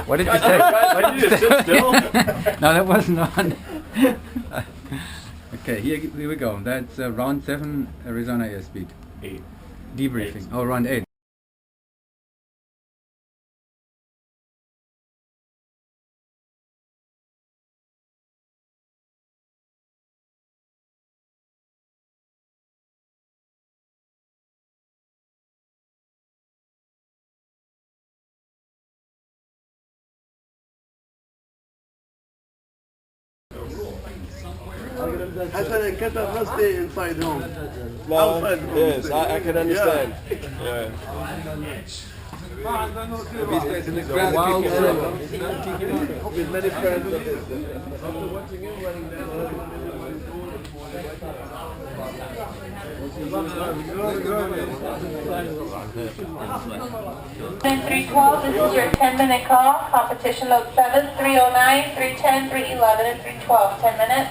What did you say? What did you sit still? No, that wasn't on. Okay, here we go. That's round 7, Arizona airspeed. 8. Debriefing. 8. Oh, round 8. عشان الكتب must stay inside home. Well, yes, I can understand. Yeah. Wild With many friends. In 312, this is your 10-minute call. Competition load 7, 309, 310, 311, and 312. 10 minutes.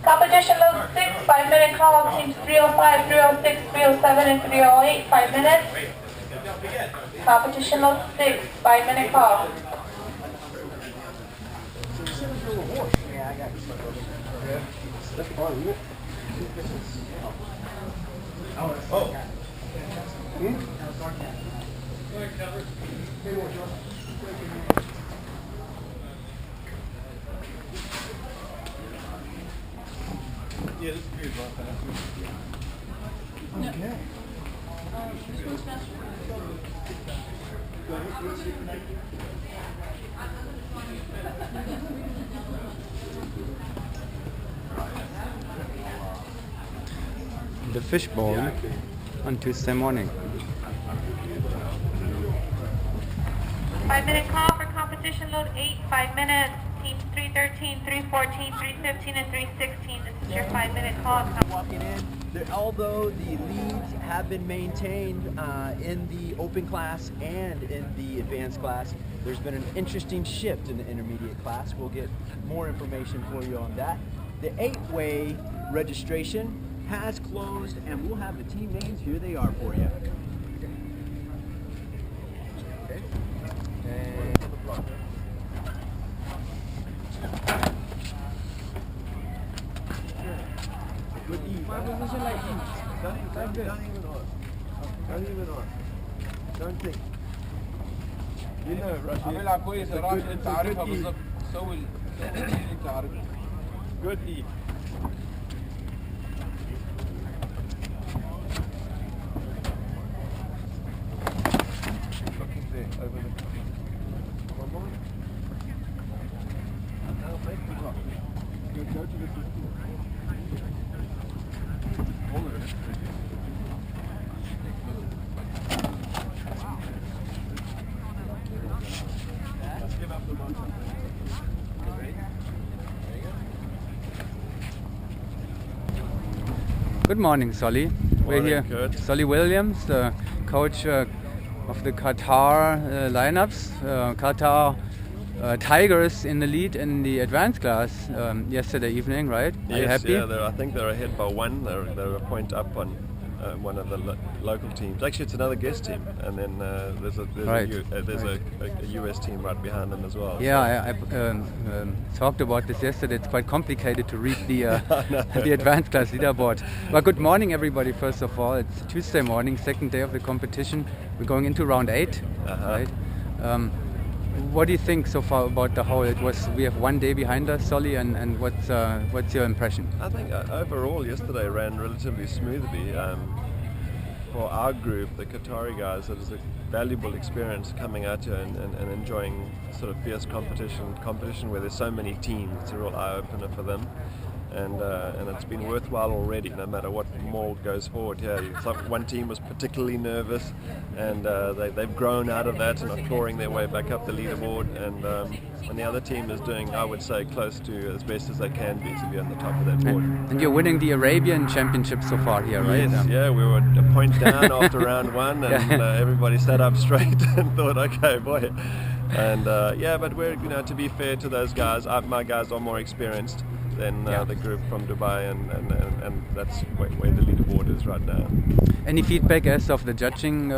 Competition load 6, 5-minute call. Teams 305, 306, 307, and 308. 5 minutes. Competition load 6, 5-minute call. Yeah, this is good. Okay. The fishbowl on Tuesday morning. 5-minute call for competition load 8, 5 minutes. Teams 313, 314, 315, and 316. This is your 5-minute call. Walking in, although the leads have been maintained in the open class and in the advanced class, there's been an interesting shift in the intermediate class. We'll get more information for you on that. The 8-way registration has closed, and we'll have the team names. Here they are for you. Okay. Good E. My position like E. Don't even on. Don't think. You know, Good E. Good morning, Solly. We're here. Kurt. Solly Williams, the coach of the Qatar lineups. Qatar Tigers in the lead in the advanced class yesterday evening, right? Are you happy? Yeah, I think they're ahead by one. They're a point up on one of the local teams. Actually, it's another guest team, and then there's a US team right behind them as well. Yeah, I talked about this yesterday. It's quite complicated to read the the advanced class leaderboard. Well, good morning, everybody. First of all, it's Tuesday morning, second day of the competition. We're going into round 8, right? What do you think so far about the whole? We have one day behind us, Solly, and what's your impression? I think overall yesterday ran relatively smoothly. For our group, the Qatari guys, it was a valuable experience coming out here and enjoying sort of fierce competition where there's so many teams. It's a real eye-opener for them. And it's been worthwhile already, no matter what more goes forward here. So one team was particularly nervous, and they've grown out of that and are clawing their way back up the leaderboard. And the other team is doing, I would say, close to as best as they can be to be on the top of that board. And you're winning the Arabian Championship so far here, right? Yes, yeah, we were a point down after round 1, and everybody sat up straight and thought, okay, boy. And but we're, to be fair to those guys, my guys are more experienced than the group from Dubai, and that's where the leaderboard is right now. Any feedback as of the judging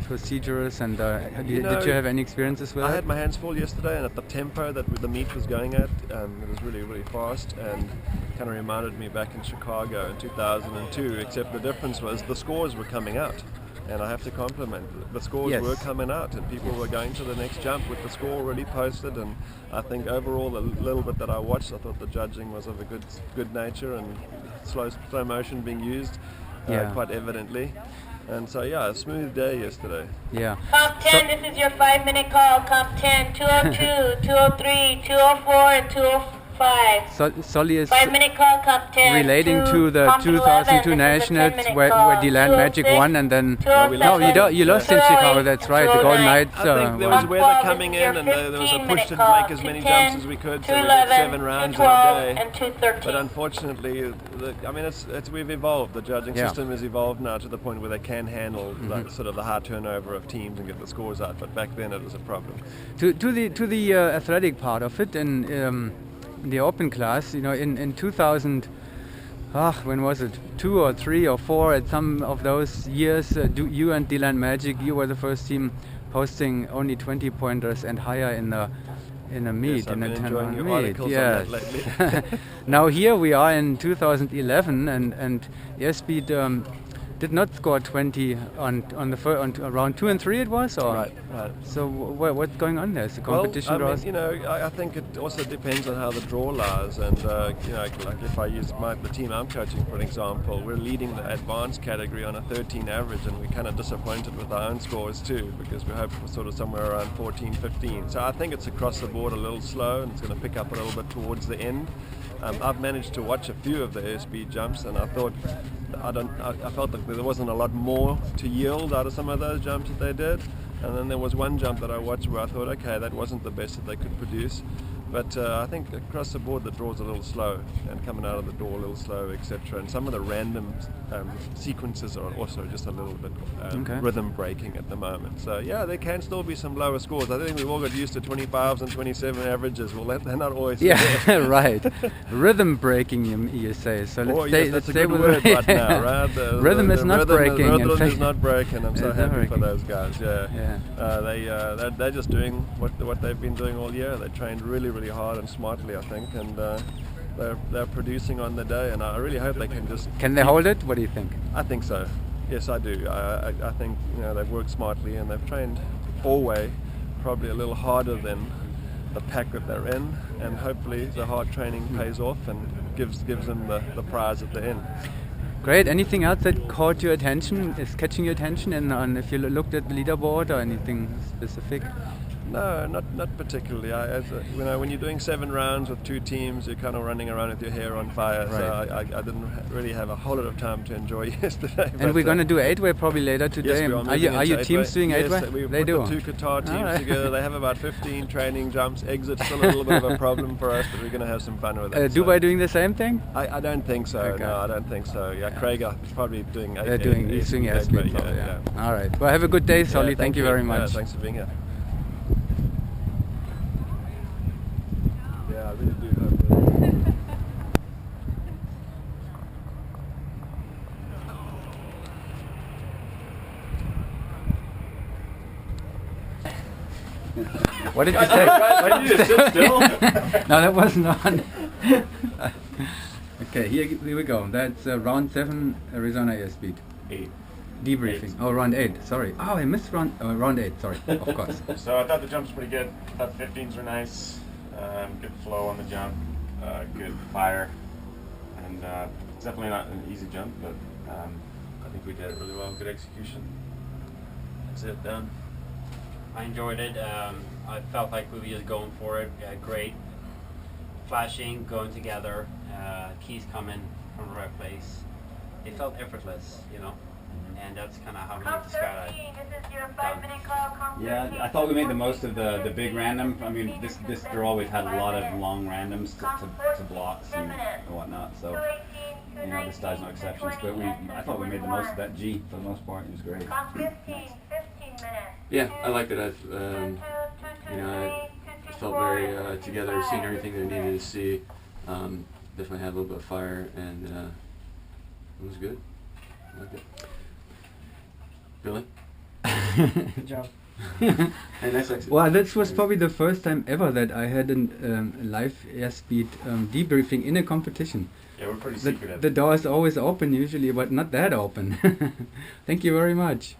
procedures, and did know, you have any experiences with I it? had my hands full yesterday, and at the tempo that the meet was going at, it was really, really fast, and kind of reminded me back in Chicago in 2002, except the difference was the scores were coming out. And I have to compliment, the scores Yes. were coming out, and people were going to the next jump with the score already posted. And I think overall, the little bit that I watched, I thought the judging was of a good nature, and slow motion being used quite evidently. And so yeah, a smooth day yesterday. Yeah. Comp 10, this is your 5-minute call. Comp 10, 202, 203, 204, and 205. Solly is 5-minute call, Comp 10. relating to the Comp 2002 11, nationals this is a 10-minute where call. Deland Magic 206, won, and then 207, you lost in Chicago. That's right. The Golden 209. Knights. I think there was weather coming in, and there was a push to make as many jumps as we could, so we did 7 rounds in a day. And 213. But unfortunately, we've evolved. The judging system has evolved now to the point where they can handle sort of the high turnover of teams and get the scores out. But back then, it was a problem. To the athletic part of it, in the open class, in 2000, when was it? 2 or 3 or 4? At some of those years, you and Deland Magic, you were the first team posting only 20-pointers and higher in a meet, Yes, I've in a been 10 enjoying round your meet. articles on Yes. that lately. Now here we are in 2011, and airspeed did not score 20 on round 2 and 3. It was, or Right. so what's going on there? Is the competition Well, draws? I think it also depends on how the draw lies, and like if I use the team I'm coaching for an example, we're leading the advanced category on a 13 average, and we're kind of disappointed with our own scores too, because we hope we're sort of somewhere around 14, 15. So I think it's across the board a little slow, and it's going to pick up a little bit towards the end. I've managed to watch a few of the airspeed jumps, and I felt like there wasn't a lot more to yield out of some of those jumps that they did. And then there was one jump that I watched where I thought, okay, that wasn't the best that they could produce. But I think across the board the draw's a little slow, and coming out of the door a little slow, etc. And some of the random sequences are also just a little bit rhythm breaking at the moment. So yeah, there can still be some lower scores. I think we've all got used to 25s and 27 averages. Well, they're not always there. Right. Rhythm breaking, you say. So let's stay with word right now, right? Rhythm is not breaking. Rhythm is not breaking. I'm so happy for those guys. Yeah. They're just doing what they've been doing all year. They trained really hard and smartly, I think, and they're producing on the day, and I really hope they can just... Can they hold it? What do you think? I think so. Yes, I do. I think they've worked smartly, and they've trained four-way probably a little harder than the pack that they're in, and hopefully the hard training pays off and gives them the prize at the end. Great. Anything else that caught your attention, is catching your attention, and if you looked at the leaderboard or anything specific? No, not particularly. When you're doing 7 rounds with 2 teams, you're kind of running around with your hair on fire. Right. So I didn't really have a whole lot of time to enjoy yesterday. And we're going to do 8-way probably later today. Yes, are your teams doing 8-way? Yes, we they put do. the 2 Qatar teams together. They have about 15 training jumps. Exit's still a little bit of a problem for us, but we're going to have some fun with it. Dubai doing the same thing? I don't think so. Okay. No, I don't think so. Yeah, Craig is probably doing 8-way. They're doing 8-way. Yeah. All right. Well, have a good day, Solly. Thank you very much. Thanks for being here. I really do hope that. What did you say? Why did you just sit still? No, that wasn't on. Okay, here we go. That's round 7, Arizona airspeed. 8. Debriefing. 8. Oh, round 8. Sorry. Oh, I missed round 8. Sorry. Of course. So I thought the jumps were pretty good. I thought 15s were nice. Good flow on the jump. Good fire. And it's definitely not an easy jump, but I think we did it really well. Good execution. That's it. Done. I enjoyed it. I felt like we were just going for it. Great flashing, going together, keys coming from the right place. It felt effortless, and that's kind of how we describe it. This is your 5-minute call. Yeah, I thought we made the most of the big random. I mean, this draw we've had a lot of long randoms to blocks and whatnot. So, this guy's no exceptions. But I thought we made the most of that G for the most part. It was great. 15 minutes. Yeah, I liked it. I felt very together, seeing everything that I needed to see. Definitely had a little bit of fire, and it was good. I liked it. Billy? Good job. Hey, nice exit. Well, this was probably the first time ever that I had a live airspeed debriefing in a competition. Yeah, we're pretty secretive. The door is always open usually, but not that open. Thank you very much.